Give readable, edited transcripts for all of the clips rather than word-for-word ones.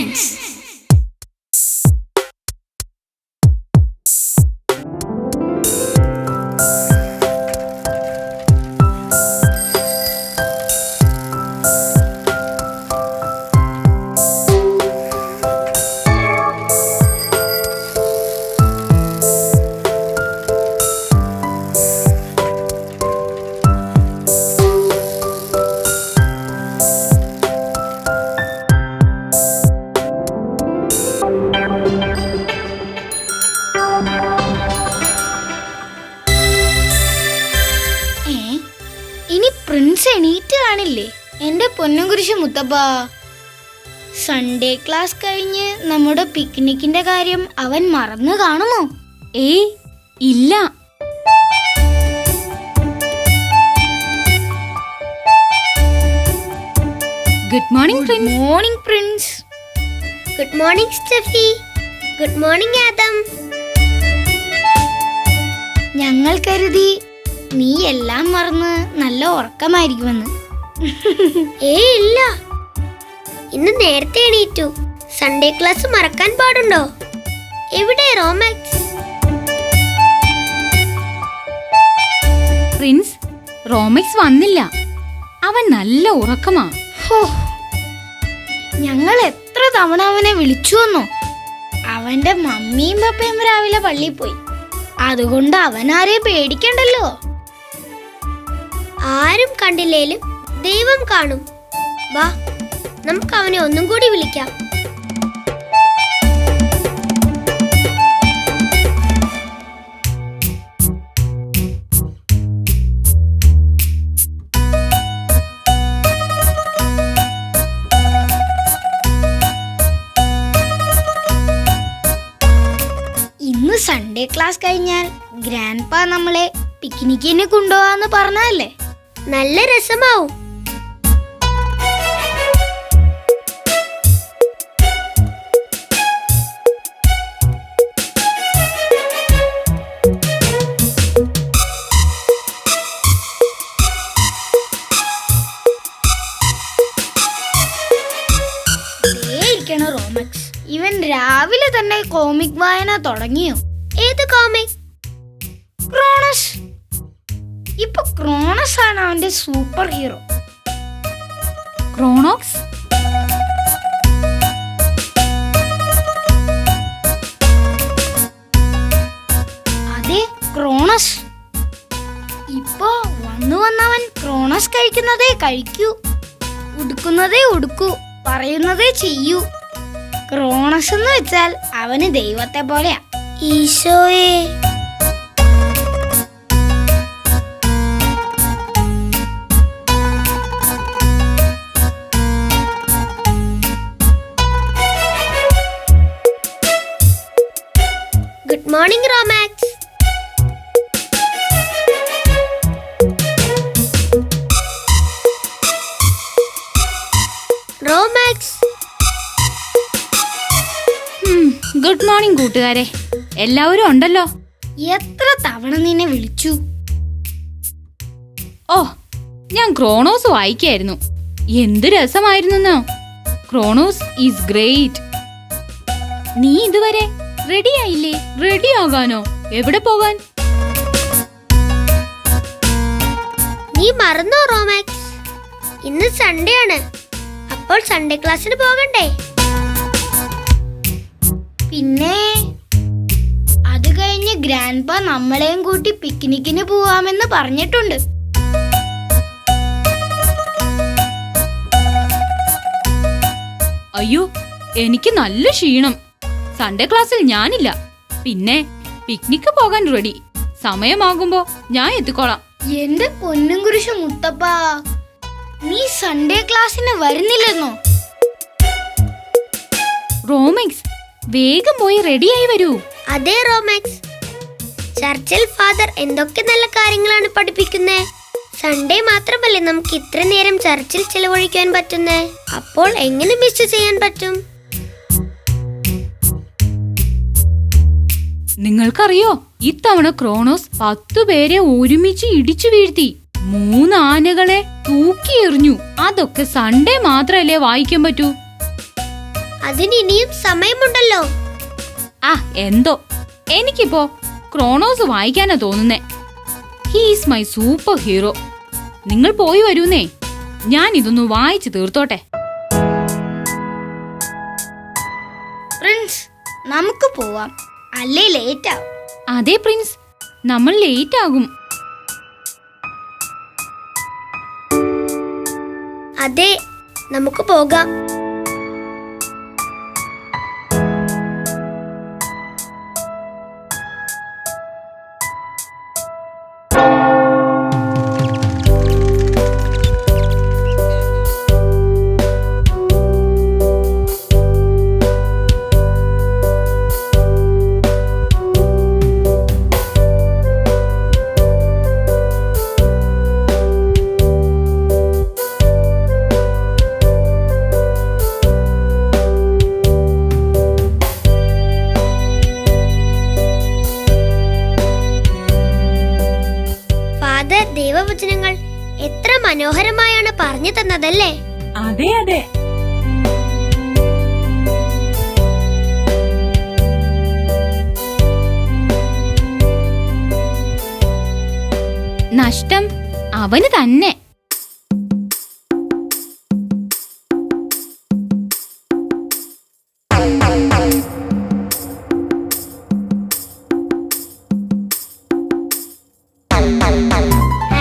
Romance. ഇനി Prince എണീറ്റ് കാണില്ലേ? എന്റെ പൊന്നും കുരിശ് മുത്തപ്പ, സൺഡേ ക്ലാസ് കഴിഞ്ഞ് നമ്മുടെ പിക്നിക്കിന്റെ കാര്യം അവൻ മറന്നു കാണുമോ? ഏയ് ഇല്ല. Good morning Prince. Morning Prince. Good morning Steffi. Good morning Adam. ഞങ്ങൾ കരുതി നീ എല്ലാം മറന്ന് നല്ല ഉറക്കമായിരിക്കുമെന്ന്. ഇല്ല, ഇന്ന് നേരത്തെ എണീറ്റു. സൺഡേ ക്ലാസ് മറക്കാൻ പാടുണ്ടോ? എവിടെ റോമാക്സ്? പ്രിൻസ്, റോമിക്സ് വന്നില്ല. അവൻ നല്ല ഉറക്കമാ. ഞങ്ങൾ എത്ര തവണ അവനെ വിളിച്ചു വന്നോ. അവന്റെ മമ്മിയും പപ്പയും രാവിലെ പള്ളിയിൽ പോയി. അതുകൊണ്ട് അവൻ ആരെയും പേടിക്കണ്ടല്ലോ. ആരും കണ്ടില്ലേലും ദൈവം കാണും. വാ, നമുക്ക് അവനെ ഒന്നും കൂടി വിളിക്കാം. ഇന്ന് സൺഡേ ക്ലാസ് കഴിഞ്ഞാൽ ഗ്രാൻഡ്പാ നമ്മളെ പിക്നിക്കിന് കൊണ്ടുപോവാന്ന് പറഞ്ഞല്ലേ? നല്ല രസമാവും. റോമക്സ്, ഇവൻ രാവിലെ തന്നെ കോമിക് വായന തുടങ്ങിയോ? ഏത് കോമിക്? ക്രോണസ്. ഇപ്പൊ ക്രോണസ് ആണ് അവന്റെ സൂപ്പർ ഹീറോ. ക്രോണോക്സ്? അതെ, ക്രോണസ്. ഇപ്പൊ വന്നവൻ ക്രോണസ് കഴിക്കുന്നതേ കഴിക്കൂ, ഉടുക്കുന്നതേ ഉടുക്കൂ, പറയുന്നതേ ചെയ്യൂ. ക്രോണസ് എന്ന് വെച്ചാൽ അവന് ദൈവത്തെ പോലെയാ. ഈശോയെ. Good morning Romax. Romax. Good morning കൂട്ടുകാരെ. എല്ലാവരും ഉണ്ടല്ലോ. എത്ര തവണ നിന്നെ വിളിച്ചു. ഓ, ഞാൻ ക്രോണോസ് വായിക്കായിരുന്നു. എന്ത് രസമായിരുന്നോ. Kronos is great. നീ ഇതുവരെ റെഡി ആയില്ലേ? റെഡി ആകാനോ? എവിടെ പോകാൻ? നീ മറന്നോ റോമാക്സ്? ഇന്ന് സൺഡേ ആണ്. അപ്പോൾ സൺഡേ ക്ലാസ്സിന് പോകണ്ടേ? പിന്നെ അത് കഴിഞ്ഞ് ഗ്രാൻഡ്പാ നമ്മളെയും കൂട്ടി പിക്നിക്കിന് പോവാമെന്ന് പറഞ്ഞിട്ടുണ്ട്. അയ്യോ, എനിക്ക് നല്ല ക്ഷീണം. സൺഡേ ക്ലാസ്സിൽ ഞാനില്ല. പിന്നെ പിക്നിക്ക് പോകാൻ റെഡി. സമയമാകുമ്പോ ഞാൻ എത്തിക്കോളാം. എന്റെ പൊന്നും കുരിശ് മുത്തപ്പ, നീ സൺഡേ ക്ലാസ്സിന് വരുന്നില്ലെന്നോ? റോമിക്സ്, വേഗം പോയി റെഡിയായി വരൂ. അതെ റോമാക്സ്, ചർച്ചിൽ ഫാദർ എന്തൊക്കെ നല്ല കാര്യങ്ങളാണ് പഠിപ്പിക്കുന്നത്. സൺഡേ മാത്രമല്ലേ നമുക്ക് ഇത്ര നേരം ചർച്ചിൽ ചെലവഴിക്കാൻ പറ്റുന്നേ. അപ്പോൾ എങ്ങനെ മിസ് ചെയ്യാൻ പറ്റും? നിങ്ങൾക്കറിയോ, ഇത്തവണ ക്രോണോസ് 10 പേരെ ഒരുമിച്ച് ഇടിച്ചു വീഴ്ത്തി. 3 ആനകളെ തൂക്കി എറിഞ്ഞു. അതൊക്കെ സൺഡേ മാത്രല്ലേ വായിക്കാൻ പറ്റൂ. അതിന് ഇനിയും സമയമുണ്ടല്ലോ. ആ എന്തോ എനിക്കിപ്പോ ക്രോണോസ് വായിക്കാനാ തോന്നുന്നേ. He's my superhero. നിങ്ങൾ പോയി വരൂന്നേ, ഞാൻ ഇതൊന്ന് വായിച്ചു തീർത്തോട്ടെ. പ്രിൻസ്, നമുക്ക് പോവാം, അല്ലേ ലേറ്റ് ആവും. അതെ പ്രിൻസ്, നമ്മൾ ലേറ്റ് ആകും. അതെ, നമുക്ക് പോകാം. ദൈവവചനങ്ങൾ എത്ര മനോഹരമായാണ് പറഞ്ഞു തന്നതല്ലേ? അതെ അതെ. നഷ്ടം അവന് തന്നെ.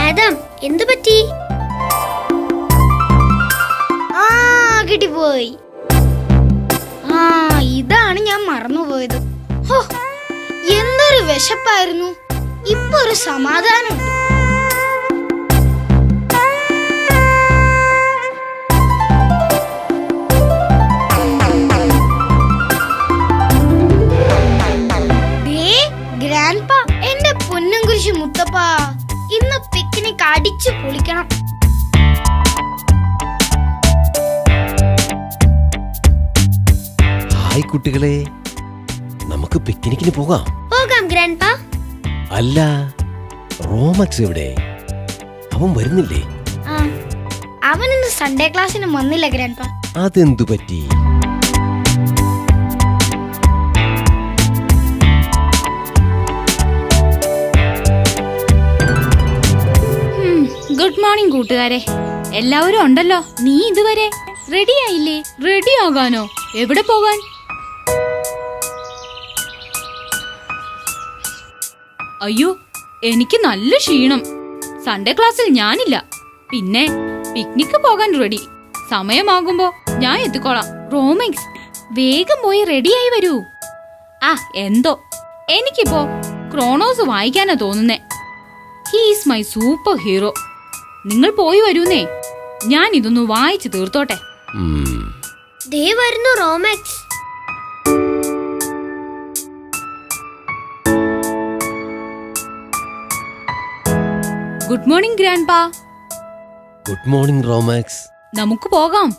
ആദം, എന്തു പറ്റി? കിട്ടിപ്പോയി. ഇതാണ് ഞാൻ മറന്നുപോയത്. ഹോ, എന്തൊരു വിശപ്പായിരുന്നു. ഇപ്പൊ ഒരു സമാധാനമുണ്ട്. ഗ്രാൻഡ്പാ, എന്റെ പൊന്നും കുരിശ് മുത്തപ്പ, ഇന്ന് പിക്നിക് അടിച്ചു പൊളിക്കണം. ഹായ് കുട്ടികളെ, നമുക്ക് പിക്നിക്കിന് പോകാം. പോകാം ഗ്രാൻഡ്പാ. അല്ല, റോമക്സ് എവിടെ? അവൻ വരുന്നില്ലേ? അവൻ ഇന്ന് സൺഡേ ക്ലാസ്സിന് വന്നില്ല ഗ്രാൻഡ്പാ. അതെന്തു പറ്റി? ഗുഡ് മോർണിംഗ് കൂട്ടുകാരെ, എല്ലാവരും ഉണ്ടല്ലോ. നീ ഇതുവരെ റെഡി ആയില്ലേ? റെഡി ആകാനോ? എവിടെ പോകാൻ? അയ്യോ, എനിക്ക് നല്ല ക്ഷീണം. സൺഡേ ക്ലാസ്സിൽ ഞാനില്ല. പിന്നെ പിക്നിക്ക് പോകാൻ റെഡി. സമയമാകുമ്പോ ഞാൻ എത്തിക്കോളാം. റോമിക്സ്, വേഗം പോയി റെഡിയായി വരൂ. ആ എന്തോ എനിക്കിപ്പോ ക്രോണോസ് വായിക്കാനാ തോന്നുന്നേ. He's my superhero. നിങ്ങൾ പോയി വരൂന്നേ, ഞാൻ ഇതൊന്ന് വായിച്ചു തീർത്തോട്ടെ. ദേ വരുന്നു Romax. Good morning grandpa. Good morning Romax. നമുക്ക് പോകാം.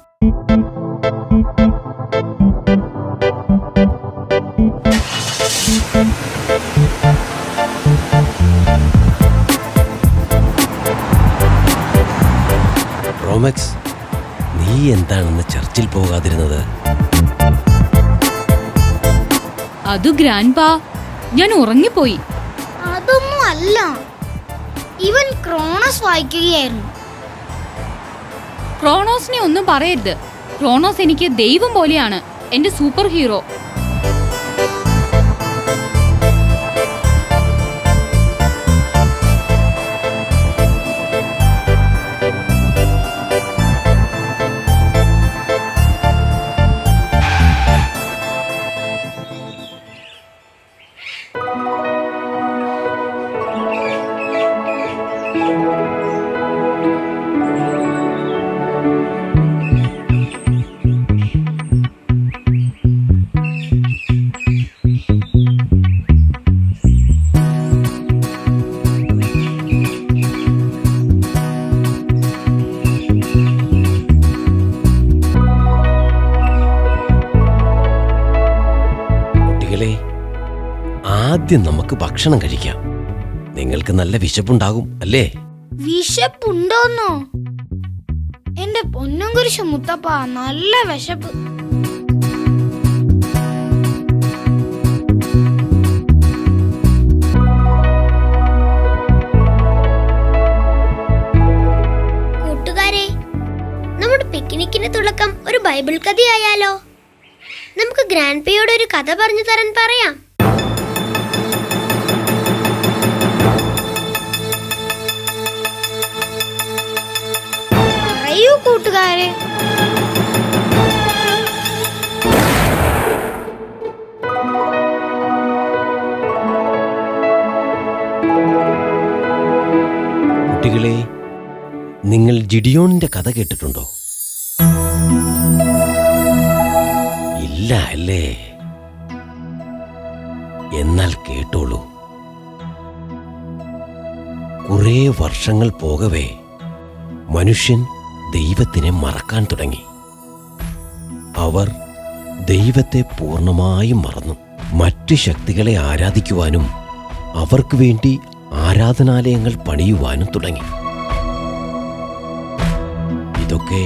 റോമാക്സ്, നീ എന്താണെന്ന് ചർച്ചിൽ പോകാതിരുന്നത്? അത് ഗ്രാൻഡ്പാ, ഞാൻ ഉറങ്ങിപ്പോയി. അതൊന്നും അല്ല, ഇവൻ ക്രോണോസ് വായിക്കുകയായിരുന്നു. ക്രോണോസിനെ ഒന്നും പറയരുത്. ക്രോണോസ് എനിക്ക് ദൈവം പോലെയാണ്, എന്റെ സൂപ്പർ ഹീറോ. ആദ്യം നമുക്ക് ഭക്ഷണം കഴിക്കാം. നിങ്ങൾക്ക് നല്ല വിശപ്പുണ്ടാകും അല്ലേ? വിശപ്പുണ്ടോന്നോ? എന്റെ പൊന്നും കുരിശ് മുത്തപ്പ, നല്ല വിശപ്പ്. ആയാലോ? നമുക്ക് ഗ്രാൻഡ് പേയോട് ഒരു കഥ പറഞ്ഞു തരാൻ പറയാം. പറയൂ കൂട്ടുകാരെ. കുട്ടികളെ, നിങ്ങൾ ജിഡിയോണിന്റെ കഥ കേട്ടിട്ടുണ്ടോ? ഇല്ല അല്ലേ? എന്നാൽ കേട്ടോളൂ. കുറേ വർഷങ്ങൾ പോകവേ മനുഷ്യൻ ദൈവത്തിനെ മറക്കാൻ തുടങ്ങി. അവർ ദൈവത്തെ പൂർണ്ണമായും മറന്നു. മറ്റ് ശക്തികളെ ആരാധിക്കുവാനും അവർക്ക് വേണ്ടി ആരാധനാലയങ്ങൾ പണിയുവാനും തുടങ്ങി. ഇതൊക്കെ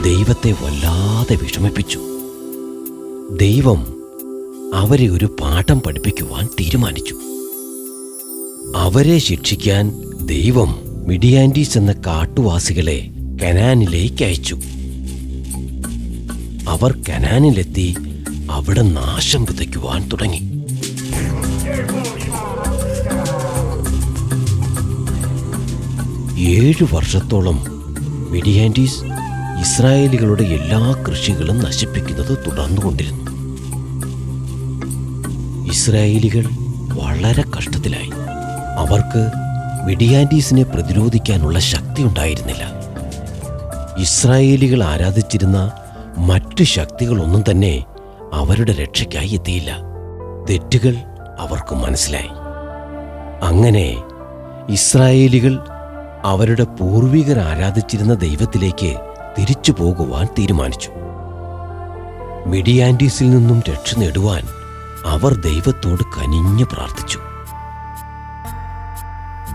ദൈവത്തെ വല്ലാതെ വിഷമിപ്പിച്ചു. ദൈവം അവരെ ഒരു പാഠം പഠിപ്പിക്കുവാൻ തീരുമാനിച്ചു. അവരെ ശിക്ഷിക്കാൻ ദൈവം മിഡിയാൻഡീസ് എന്ന കാട്ടുവാസികളെ കനാനിലേക്ക് അയച്ചു. അവർ കനാനിലെത്തി അവിടെ നാശം വിതയ്ക്കുവാൻ തുടങ്ങി. ഏഴു വർഷത്തോളം മിഡിയാൻഡീസ് ഇസ്രായേലികളുടെ എല്ലാ കൃഷികളും നശിപ്പിക്കുന്നത് തുടർന്നുകൊണ്ടിരുന്നു. ഇസ്രായേലികൾ വളരെ കഷ്ടത്തിലായി. അവർക്ക് മിഡിയാൻഡീസിനെ പ്രതിരോധിക്കാനുള്ള ശക്തി ഉണ്ടായിരുന്നില്ല. ഇസ്രായേലികൾ ആരാധിച്ചിരുന്ന മറ്റ് ശക്തികളൊന്നും തന്നെ അവരുടെ രക്ഷയ്ക്കായി എത്തിയില്ല. തെറ്റുകൾ അവർക്ക് മനസ്സിലായി. അങ്ങനെ ഇസ്രായേലികൾ അവരുടെ പൂർവികർ ആരാധിച്ചിരുന്ന ദൈവത്തിലേക്ക് തിരിച്ചു പോകുവാൻ തീരുമാനിച്ചു. മിഡിയാൻഡീസിൽ നിന്നും രക്ഷ നേടുവാൻ അവർ ദൈവത്തോട് കനിഞ്ഞു പ്രാർത്ഥിച്ചു.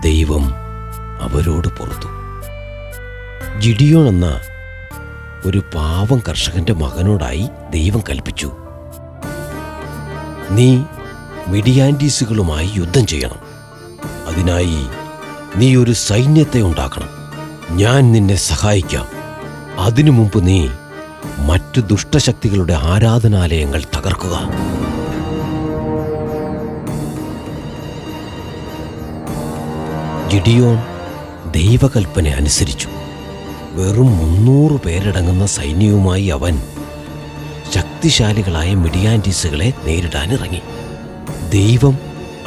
ദൈവം അവരോട് പുറത്തു. ജിഡിയോൺ എന്ന ഒരു പാവം കർഷകന്റെ മകനോടായി ദൈവം കൽപ്പിച്ചു, നീ മിഡിയാൻഡീസുകളുമായി യുദ്ധം ചെയ്യണം. അതിനായി നീ ഒരു സൈന്യത്തെ ഉണ്ടാക്കണം. ഞാൻ നിന്നെ സഹായിക്കാം. അതിനു മുമ്പ് നീ മറ്റു ദുഷ്ടശക്തികളുടെ ആരാധനാലയങ്ങൾ തകർക്കുക. ജിഡിയോൺ ദൈവകൽപ്പന അനുസരിച്ചു. വെറും 300 പേരടങ്ങുന്ന സൈന്യവുമായി അവൻ ശക്തിശാലികളായ മിഡിയാൻഡീസുകളെ നേരിടാനിറങ്ങി. ദൈവം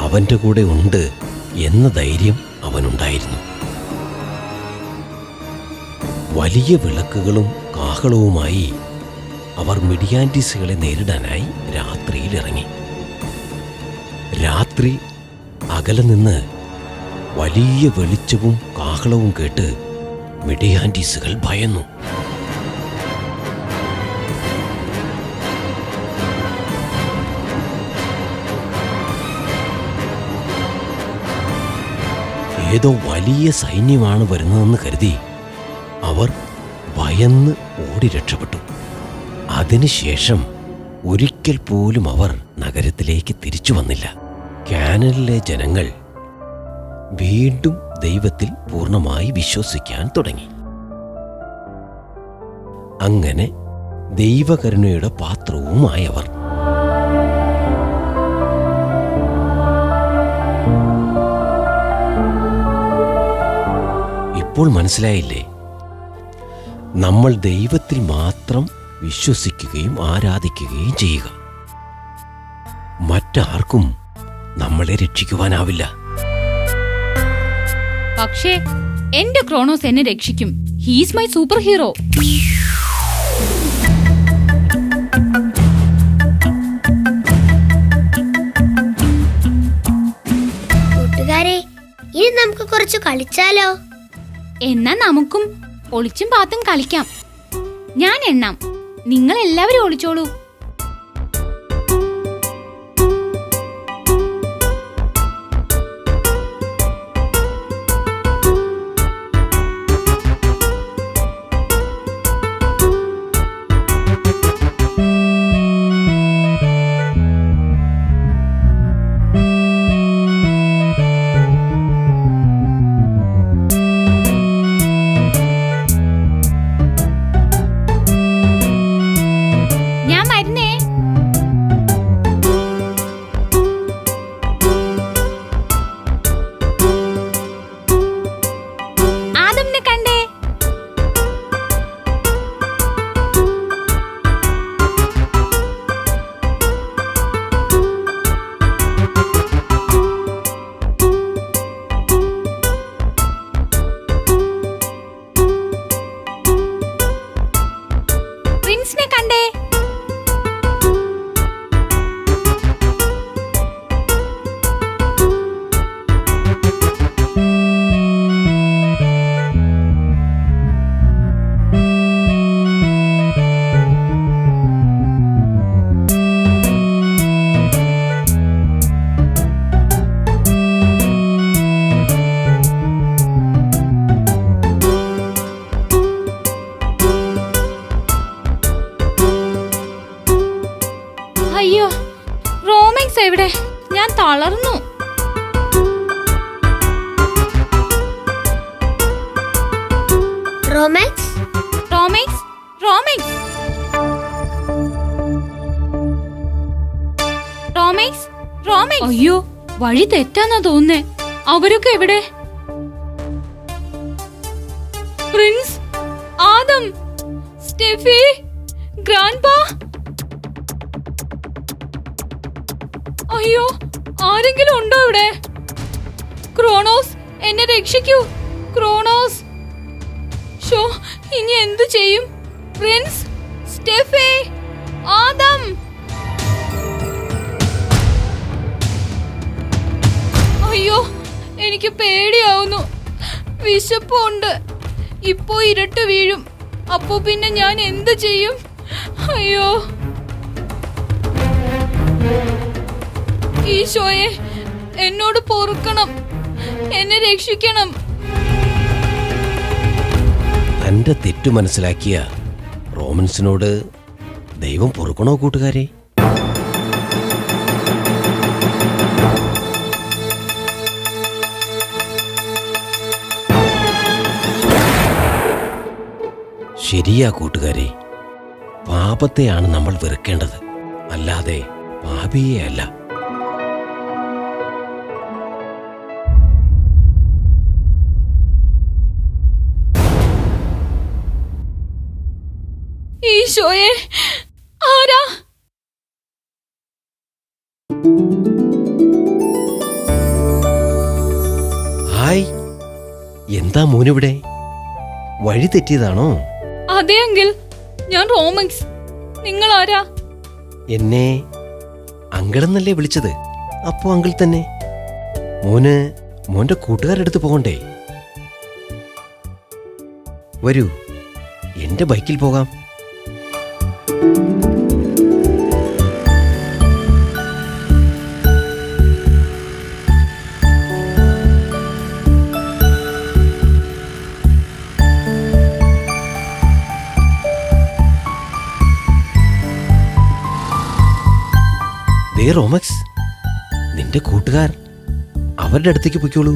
അവന്റെ കൂടെ ഉണ്ട് എന്ന ധൈര്യം അവനുണ്ടായിരുന്നു. വലിയ വിളക്കുകളും കാഹളവുമായി അവർ മിഡിയാൻഡീസുകളെ നേരിടാനായി രാത്രിയിൽ ഇറങ്ങി. രാത്രി അകലെ നിന്ന് വലിയ വെളിച്ചവും കാഹളവും കേട്ട് മിഡിയാൻഡീസുകൾ ഭയന്നു. ഏതോ വലിയ സൈന്യമാണ് വരുന്നതെന്ന് കരുതി അവർ ഭയന്ന് ഓടി രക്ഷപ്പെട്ടു. അതിനുശേഷം ഒരിക്കൽ പോലും അവർ നഗരത്തിലേക്ക് തിരിച്ചു വന്നില്ല. കാനലിലെ ജനങ്ങൾ വീണ്ടും ദൈവത്തിൽ പൂർണ്ണമായി വിശ്വസിക്കാൻ തുടങ്ങി. അങ്ങനെ ദൈവകരുണയുടെ പാത്രവുമായവർ. ഇപ്പോൾ മനസ്സിലായില്ലേ? നമ്മൾ ദൈവത്തിൽ മാത്രം വിശ്വസിക്കുകയും ആരാധിക്കുകയും ചെയ്യുക. മറ്റാർക്കും നമ്മളെ രക്ഷിക്കുവാനാവില്ല. പക്ഷേ എന്റെ ക്രോണോസ് എന്നെ രക്ഷിക്കും. He's my super hero. കൂട്ടുകാരെ, ഇനി നമുക്ക് കുറച്ച് കളിച്ചാലോ? എന്നാ നമുക്കും ഒളിച്ചും പാത്തും കളിക്കാം. ഞാൻ എണ്ണാം, നിങ്ങൾ എല്ലാവരും ഒളിച്ചോളൂ. അയ്യോ, റോമാക്സ് എവിടെ? ഞാൻ തളർന്നു. റോമാക്സ്, റോമാക്സ്, റോമാക്സ്, റോമാക്സ്, റോമാക്സ്. അയ്യോ, വഴി തെറ്റാന്നാ തോന്നുന്നേ. അവരൊക്കെ എവിടെ? Prince, Adam, Steffi, grandpa. അയ്യോ, ആരെങ്കിലും ഉണ്ടോ ഇവിടെ? ക്രോണോസ്, എന്നെ രക്ഷിക്കൂ. ക്രോണോസ്. ഷോ, ഇനി എന്തു ചെയ്യും? Prince, Steffi, Adam. അയ്യോ, എനിക്ക് പേടിയാവുന്നു. വിശപ്പുണ്ട്. ഇപ്പോ ഇരുട്ട് വീഴും. അപ്പോ പിന്നെ ഞാൻ എന്ത് ചെയ്യും? അയ്യോ, ഈശോയെ, എന്നോട് പൊറുക്കണം. എന്നെ രക്ഷിക്കണം. തന്റെ തെറ്റു മനസ്സിലാക്കിയ റോമൻസിനോട് ദൈവം പൊറുക്കണോ കൂട്ടുകാരെ? ശരിയാ കൂട്ടുകാരെ, പാപത്തെയാണ് നമ്മൾ വെറുക്കേണ്ടത്, അല്ലാതെ പാപിയെ അല്ല. ഈശോയെ, ആരാ? ഹായ്, എന്താ മോനിവിടെ? വഴി തെറ്റിയതാണോ? അതെ അങ്കിൾ, ഞാൻ റോമക്സ്. നിങ്ങൾ ആരാ? എന്നെ അങ്കിളെന്നല്ലേ വിളിച്ചത്? അപ്പോ അങ്കിൾ തന്നെ. മോന് മോന്റെ കൂട്ടുകാരെടുത്ത് പോകണ്ടേ? വരൂ, എന്റെ ബൈക്കിൽ പോകാം. ദേ റോമക്സ്, നിന്റെ കൂട്ടുകാർ, അവരുടെ അടുത്തേക്ക് പൊയ്ക്കോളൂ.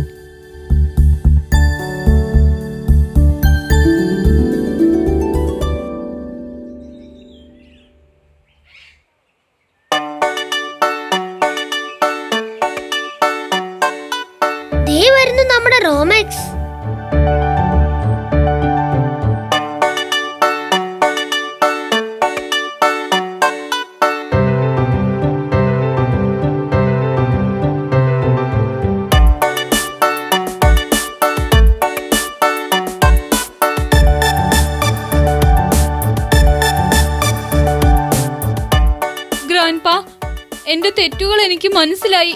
ദേ വരുന്നു നമ്മുടെ റോമാക്സ്. ഗ്രാൻഡ്പാ, എന്റെ തെറ്റുകൾ എനിക്ക് മനസ്സിലായി.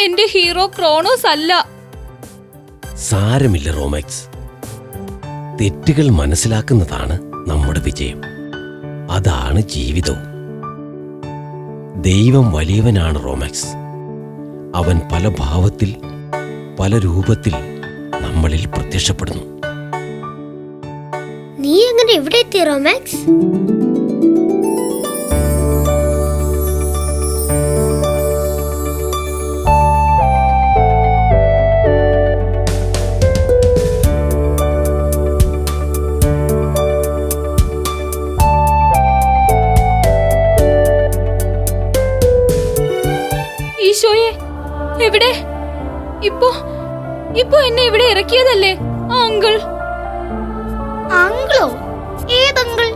എന്റെ ഹീറോ ക്രോണോസ് അല്ല. സാരമില്ല റോമാക്സ്, തെറ്റുകൾ മനസ്സിലാക്കുന്നതാണ് നമ്മുടെ വിജയം. അതാണ് ജീവിതവും. ദൈവം വലിയവനാണ് റോമാക്സ്. അവൻ പല ഭാവത്തിൽ, പല രൂപത്തിൽ നമ്മളിൽ പ്രത്യക്ഷപ്പെടുന്നു. നീ എങ്ങനെ എവിടെ എത്തി റോമാക്സ്? ഈശോയെ, എവിടെ? ഇപ്പോ എന്നെ ഇവിടെ ഇറക്കിയതല്ലേ ആ അങ്കിൾ? അങ്കിളോ? ഏതങ്കിൾ?